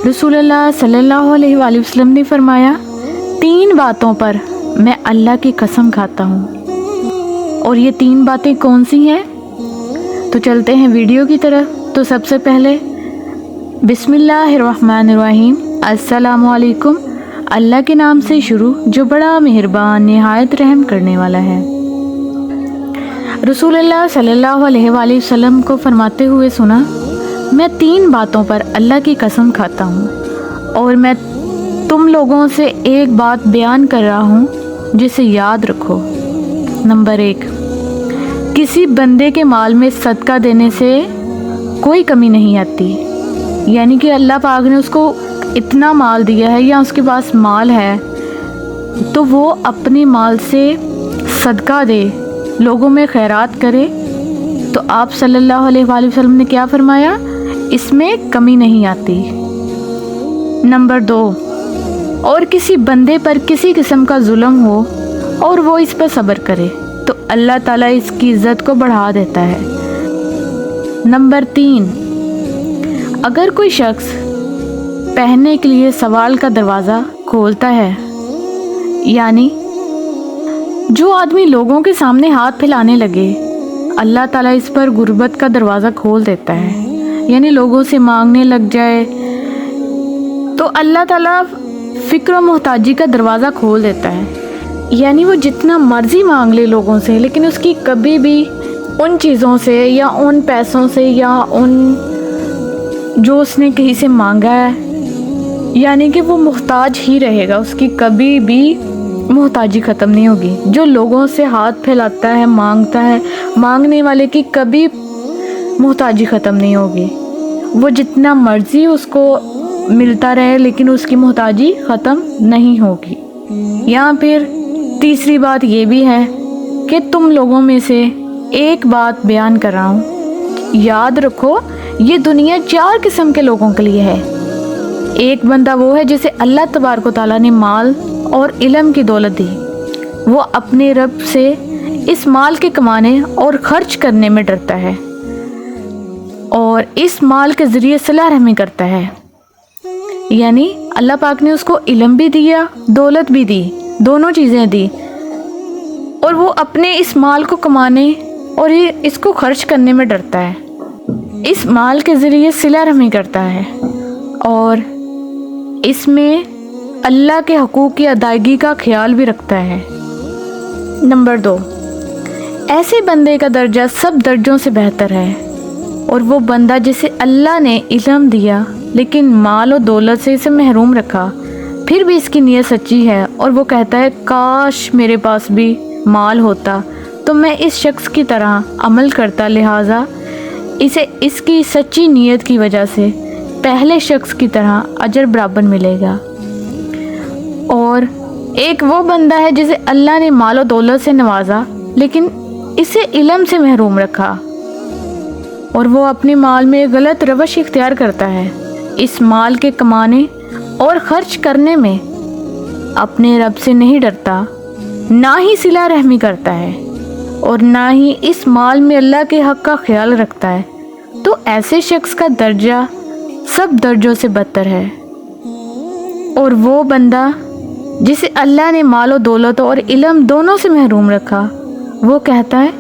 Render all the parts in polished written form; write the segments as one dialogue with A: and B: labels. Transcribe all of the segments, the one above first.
A: رسول اللہ صلی اللہ علیہ وآلہ وسلم نے فرمایا 3 باتوں پر میں اللہ کی قسم کھاتا ہوں، اور یہ 3 باتیں کون سی ہیں؟ تو چلتے ہیں ویڈیو کی طرف۔ تو سب سے پہلے بسم اللہ الرحمن الرحیم، السلام علیکم، اللہ کے نام سے شروع جو بڑا مہربان نہایت رحم کرنے والا ہے۔ رسول اللہ صلی اللہ علیہ وآلہ وسلم کو فرماتے ہوئے سنا، میں 3 باتوں پر اللہ کی قسم کھاتا ہوں، اور میں تم لوگوں سے ایک بات بیان کر رہا ہوں جسے یاد رکھو۔ نمبر 1، کسی بندے کے مال میں صدقہ دینے سے کوئی کمی نہیں آتی، یعنی کہ اللہ پاک نے اس کو اتنا مال دیا ہے یا اس کے پاس مال ہے تو وہ اپنے مال سے صدقہ دے، لوگوں میں خیرات کرے، تو آپ صلی اللہ علیہ وآلہ وسلم نے کیا فرمایا؟ اس میں کمی نہیں آتی۔ نمبر 2، اور کسی بندے پر کسی قسم کا ظلم ہو اور وہ اس پر صبر کرے تو اللہ تعالیٰ اس کی عزت کو بڑھا دیتا ہے۔ نمبر 3، اگر کوئی شخص پہننے کے لیے سوال کا دروازہ کھولتا ہے، یعنی جو آدمی لوگوں کے سامنے ہاتھ پھیلانے لگے، اللہ تعالیٰ اس پر غربت کا دروازہ کھول دیتا ہے، یعنی لوگوں سے مانگنے لگ جائے تو اللہ تعالیٰ فقر و محتاجی کا دروازہ کھول دیتا ہے، یعنی وہ جتنا مرضی مانگ لے لوگوں سے، لیکن اس کی کبھی بھی ان چیزوں سے یا ان پیسوں سے یا ان جو اس نے کہیں سے مانگا ہے، یعنی کہ وہ محتاج ہی رہے گا، اس کی کبھی بھی محتاجی ختم نہیں ہوگی۔ جو لوگوں سے ہاتھ پھیلاتا ہے، مانگتا ہے، مانگنے والے کی کبھی محتاجی ختم نہیں ہوگی، وہ جتنا مرضی اس کو ملتا رہے لیکن اس کی محتاجی ختم نہیں ہوگی۔ یہاں پھر تیسری بات یہ بھی ہے کہ تم لوگوں میں سے ایک بات بیان کر رہا ہوں، یاد رکھو یہ دنیا 4 قسم کے لوگوں کے لیے ہے۔ ایک بندہ وہ ہے جسے اللہ تبارک و تعالیٰ نے مال اور علم کی دولت دی، وہ اپنے رب سے اس مال کے کمانے اور خرچ کرنے میں ڈرتا ہے اور اس مال کے ذریعے صلہ رحمی کرتا ہے، یعنی اللہ پاک نے اس کو علم بھی دیا، دولت بھی دی، دونوں چیزیں دی، اور وہ اپنے اس مال کو کمانے اور اس کو خرچ کرنے میں ڈرتا ہے، اس مال کے ذریعے صلہ رحمی کرتا ہے اور اس میں اللہ کے حقوق کی ادائیگی کا خیال بھی رکھتا ہے۔ نمبر 2، ایسے بندے کا درجہ سب درجوں سے بہتر ہے، اور وہ بندہ جسے اللہ نے علم دیا لیکن مال و دولت سے اسے محروم رکھا، پھر بھی اس کی نیت سچی ہے اور وہ کہتا ہے کاش میرے پاس بھی مال ہوتا تو میں اس شخص کی طرح عمل کرتا، لہٰذا اسے اس کی سچی نیت کی وجہ سے پہلے شخص کی طرح اجر برابر ملے گا۔ اور ایک وہ بندہ ہے جسے اللہ نے مال و دولت سے نوازا لیکن اسے علم سے محروم رکھا، اور وہ اپنے مال میں غلط روش اختیار کرتا ہے، اس مال کے کمانے اور خرچ کرنے میں اپنے رب سے نہیں ڈرتا، نہ ہی صلہ رحمی کرتا ہے اور نہ ہی اس مال میں اللہ کے حق کا خیال رکھتا ہے، تو ایسے شخص کا درجہ سب درجوں سے بدتر ہے۔ اور وہ بندہ جسے اللہ نے مال و دولت اور علم دونوں سے محروم رکھا، وہ کہتا ہے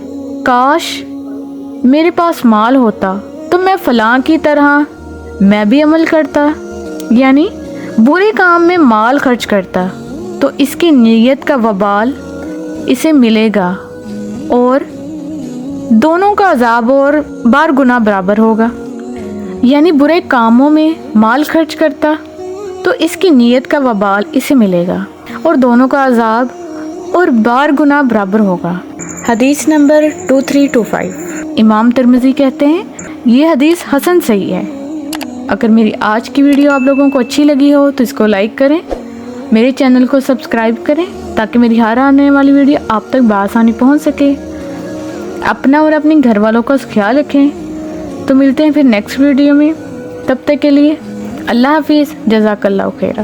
A: کاش میرے پاس مال ہوتا تو میں فلاں کی طرح میں بھی عمل کرتا، یعنی برے کام میں مال خرچ کرتا، تو اس کی نیت کا وبال اسے ملے گا اور دونوں کا عذاب اور بار گنا برابر ہوگا، یعنی برے کاموں میں مال خرچ کرتا تو اس کی نیت کا وبال اسے ملے گا اور دونوں کا عذاب اور بار گنا برابر ہوگا۔ حدیث نمبر 2325، امام ترمذی کہتے ہیں یہ حدیث حسن صحیح ہے۔ اگر میری آج کی ویڈیو آپ لوگوں کو اچھی لگی ہو تو اس کو لائک کریں، میرے چینل کو سبسکرائب کریں تاکہ میری ہر آنے والی ویڈیو آپ تک بآسانی پہنچ سکے۔ اپنا اور اپنے گھر والوں کا خیال رکھیں۔ تو ملتے ہیں پھر نیکسٹ ویڈیو میں، تب تک کے لیے اللہ حافظ، جزاک اللہ خیرہ۔